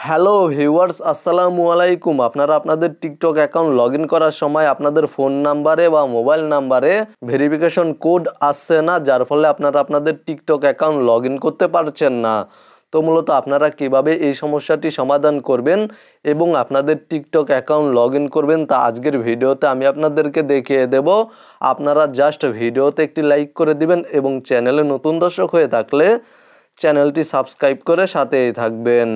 Hello viewers, আসসালামু আলাইকুম। আপনারা আপনাদের টিকটক অ্যাকাউন্ট লগ ইন করার সময় আপনাদের ফোন নাম্বারে বা মোবাইল নাম্বারে ভেরিফিকেশন কোড আসছে না, যার ফলে আপনারা আপনাদের টিকটক অ্যাকাউন্ট লগ ইন করতে পারছেন না। তো মূলত আপনারা কিভাবে এই সমস্যাটি সমাধান করবেন এবং আপনাদের টিকটক অ্যাকাউন্ট লগ ইন করবেন তা আজকের ভিডিওতে আমি আপনাদেরকে দেখিয়ে দেব। আপনারা জাস্ট ভিডিওতে একটি লাইক করে দিবেন এবং চ্যানেলে নতুন দর্শক হয়ে থাকলে চ্যানেলটি সাবস্ক্রাইব করে সাথেই থাকবেন।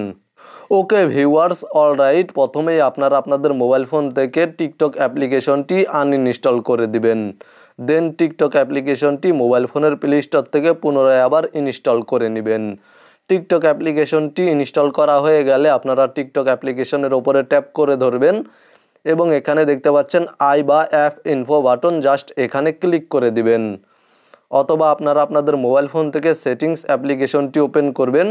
ওকে ভিউয়ার্স, অলরাইট, প্রথমেই আপনারা আপনাদের মোবাইল ফোন থেকে টিকটক অ্যাপ্লিকেশনটি আনইনস্টল করে দিবেন। দেন টিকটক অ্যাপ্লিকেশনটি মোবাইল ফোনের প্লে স্টোর থেকে পুনরায় আবার ইনস্টল করে নেবেন। টিকটক অ্যাপ্লিকেশনটি ইনস্টল করা হয়ে গেলে আপনারা টিকটক অ্যাপ্লিকেশনের ওপরে ট্যাপ করে ধরবেন এবং এখানে দেখতে পাচ্ছেন আই বা অ্যাপ ইনফো বাটন, জাস্ট এখানে ক্লিক করে দিবেন। অথবা আপনারা আপনাদের মোবাইল ফোন থেকে সেটিংস অ্যাপ্লিকেশনটি ওপেন করবেন।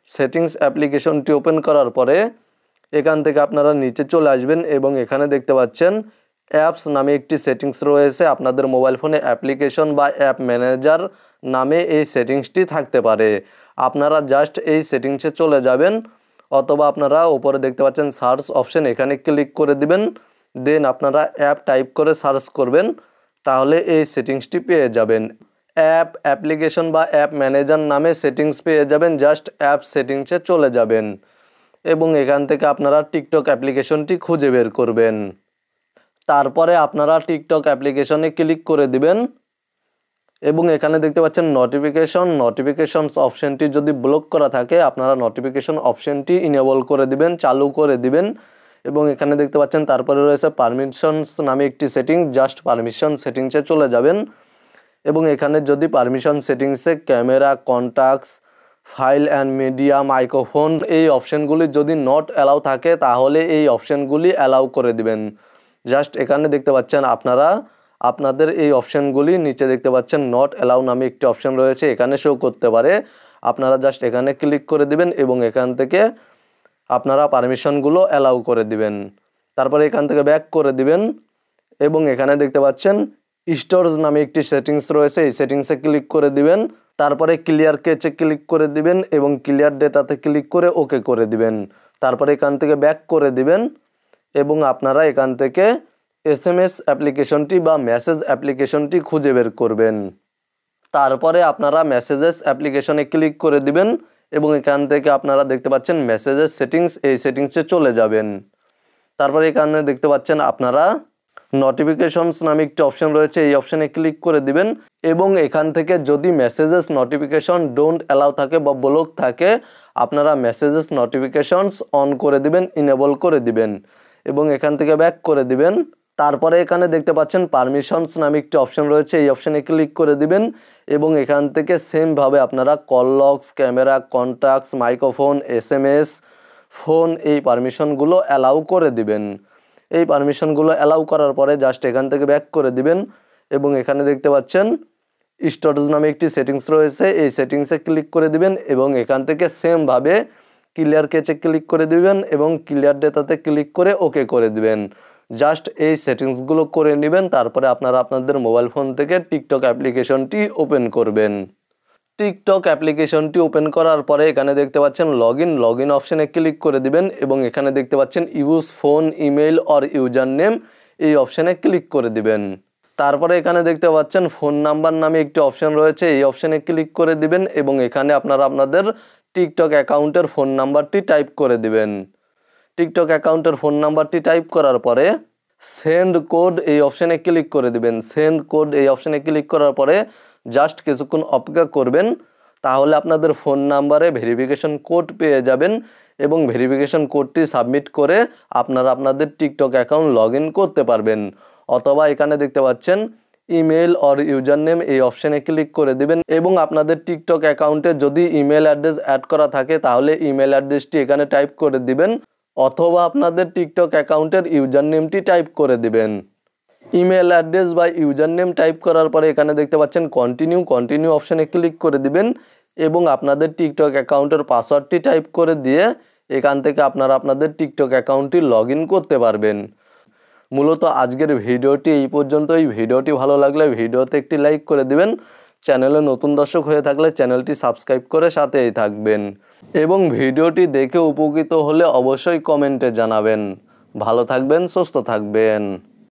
সেটিংস অ্যাপ্লিকেশনটি ওপেন করার পরে এখান থেকে আপনারা নিচে চলে আসবেন এবং এখানে দেখতে পাচ্ছেন অ্যাপস নামে একটি সেটিংস রয়েছে। আপনাদের মোবাইল ফোনে অ্যাপ্লিকেশন বা অ্যাপ ম্যানেজার নামে এই সেটিংসটি থাকতে পারে। আপনারা জাস্ট এই সেটিংসে চলে যাবেন অথবা আপনারা ওপরে দেখতে পাচ্ছেন সার্চ অপশন, এখানে ক্লিক করে দিবেন। দেন আপনারা অ্যাপ টাইপ করে সার্চ করবেন, তাহলে এই সেটিংসটি পেয়ে যাবেন। অ্যাপ্লিকেশন বা অ্যাপ ম্যানেজার নামে সেটিংস পেয়ে যাবেন। জাস্ট অ্যাপ সেটিংসে চলে যাবেন এবং এখান থেকে আপনারা টিকটক অ্যাপ্লিকেশনটি খুঁজে বের করবেন। তারপরে আপনারা টিকটক অ্যাপ্লিকেশনে ক্লিক করে দিবেন এবং এখানে দেখতে পাচ্ছেন নোটিফিকেশনস অপশনটি যদি ব্লক করা থাকে আপনারা নোটিফিকেশন অপশনটি ইনেবল করে দিবেন, চালু করে দিবেন। এবং এখানে দেখতে পাচ্ছেন তারপরে রয়েছে পারমিশনস নামে একটি সেটিং, জাস্ট পারমিশন সেটিংসে চলে যাবেন এবং এখানে যদি পারমিশন সেটিংসে camera, contacts, file and media, microphone এই অপশানগুলি যদি নট অ্যালাউ থাকে তাহলে এই অপশানগুলি অ্যালাউ করে দিবেন। জাস্ট এখানে দেখতে পাচ্ছেন আপনারা আপনাদের এই অপশানগুলি নিচে দেখতে পাচ্ছেন নট অ্যালাউ নামে একটি অপশান রয়েছে, এখানে শো করতে পারে। আপনারা জাস্ট এখানে ক্লিক করে দিবেন এবং এখান থেকে আপনারা পারমিশনগুলো অ্যালাউ করে দিবেন। তারপরে এখান থেকে ব্যাক করে দিবেন এবং এখানে দেখতে পাচ্ছেন স্টোরেজ নামে একটি সেটিংস রয়েছে, এই সেটিংসে ক্লিক করে দিবেন। তারপরে ক্লিয়ার কেচে ক্লিক করে দিবেন এবং ক্লিয়ার ডেটাতে ক্লিক করে ওকে করে দিবেন। তারপরে এখান থেকে ব্যাক করে দিবেন এবং আপনারা এখান থেকে SMS অ্যাপ্লিকেশনটি বা মেসেজ অ্যাপ্লিকেশনটি খুঁজে বের করবেন। তারপরে আপনারা মেসেজেস অ্যাপ্লিকেশনে ক্লিক করে দিবেন এবং এখান থেকে আপনারা দেখতে পাচ্ছেন মেসেজেস সেটিংস, এই সেটিংসে চলে যাবেন। তারপরে এখানে দেখতে পাচ্ছেন আপনারা নোটিফিকেশনস নামে একটি অপশন রয়েছে, এই অপশানে ক্লিক করে দিবেন এবং এখান থেকে যদি মেসেজেস নোটিফিকেশন ডোন্ট অ্যালাউ থাকে বা ব্লক থাকে আপনারা মেসেজেস নোটিফিকেশনস অন করে দিবেন, ইনেবল করে দিবেন এবং এখান থেকে ব্যাক করে দিবেন। তারপরে এখানে দেখতে পাচ্ছেন পারমিশনস নামে একটি অপশন রয়েছে, এই অপশানে ক্লিক করে দিবেন এবং এখান থেকে সেমভাবে আপনারা call locks, camera, contacts, microphone, SMS, phone এই পারমিশনগুলো অ্যালাউ করে দিবেন। এই পারমিশনগুলো অ্যালাউ করার পরে জাস্ট এখান থেকে ব্যাক করে দিবেন এবং এখানে দেখতে পাচ্ছেন স্টোরেজ নামে একটি সেটিংস রয়েছে, এই সেটিংসে ক্লিক করে দিবেন এবং এখান থেকে সেমভাবে ক্লিয়ার কেচে ক্লিক করে দিবেন এবং ক্লিয়ার ডেটাতে ক্লিক করে ওকে করে দিবেন। জাস্ট এই সেটিংসগুলো করে নেবেন, তারপরে আপনারা আপনাদের মোবাইল ফোন থেকে টিকটক অ্যাপ্লিকেশনটি ওপেন করবেন। টিকটক অ্যাপ্লিকেশনটি ওপেন করার পরে এখানে দেখতে পাচ্ছেন লগ ইন অপশানে ক্লিক করে দিবেন এবং এখানে দেখতে পাচ্ছেন use phone, email or user name, এই অপশানে ক্লিক করে দিবেন। তারপরে এখানে দেখতে পাচ্ছেন ফোন নাম্বার নামে একটি অপশান রয়েছে, এই অপশানে ক্লিক করে দিবেন এবং এখানে আপনারা আপনাদের টিকটক অ্যাকাউন্টের ফোন নাম্বারটি টাইপ করে দিবেন। টিকটক অ্যাকাউন্টের ফোন নাম্বারটি টাইপ করার পরে সেন্ড কোড এই অপশানে ক্লিক করে দিবেন। সেন্ড কোড এই অপশানে ক্লিক করার পরে জাস্ট কিছুক্ষণ অপেক্ষা করবেন, তাহলে আপনাদের ফোন নাম্বারে ভেরিফিকেশন কোড পেয়ে যাবেন এবং ভেরিফিকেশন কোডটি সাবমিট করে আপনারা আপনাদের টিকটক অ্যাকাউন্ট লগ ইন করতে পারবেন। অথবা এখানে দেখতে পাচ্ছেন ইমেল অর ইউজার নেম, এই অপশানে ক্লিক করে দিবেন এবং আপনাদের টিকটক অ্যাকাউন্টে যদি ইমেল অ্যাড্রেস অ্যাড করা থাকে তাহলে ইমেল অ্যাড্রেসটি এখানে টাইপ করে দিবেন অথবা আপনাদের টিকটক অ্যাকাউন্টের ইউজার নেমটি টাইপ করে দিবেন। ইমেল অ্যাড্রেস বা ইউজার নেম টাইপ করার পরে এখানে দেখতে পাচ্ছেন কন্টিনিউ অপশানে ক্লিক করে দিবেন এবং আপনাদের টিকটক অ্যাকাউন্টের পাসওয়ার্ডটি টাইপ করে দিয়ে এখান থেকে আপনারা আপনাদের টিকটক অ্যাকাউন্টটি লগ ইন করতে পারবেন। মূলত আজকের ভিডিওটি এই পর্যন্তই। ভিডিওটি ভালো লাগলে ভিডিওতে একটি লাইক করে দিবেন। চ্যানেলে নতুন দর্শক হয়ে থাকলে চ্যানেলটি সাবস্ক্রাইব করে সাথেই থাকবেন। এবং ভিডিওটি দেখে উপকৃত হলে অবশ্যই কমেন্টে জানাবেন। ভালো থাকবেন, সুস্থ থাকবেন।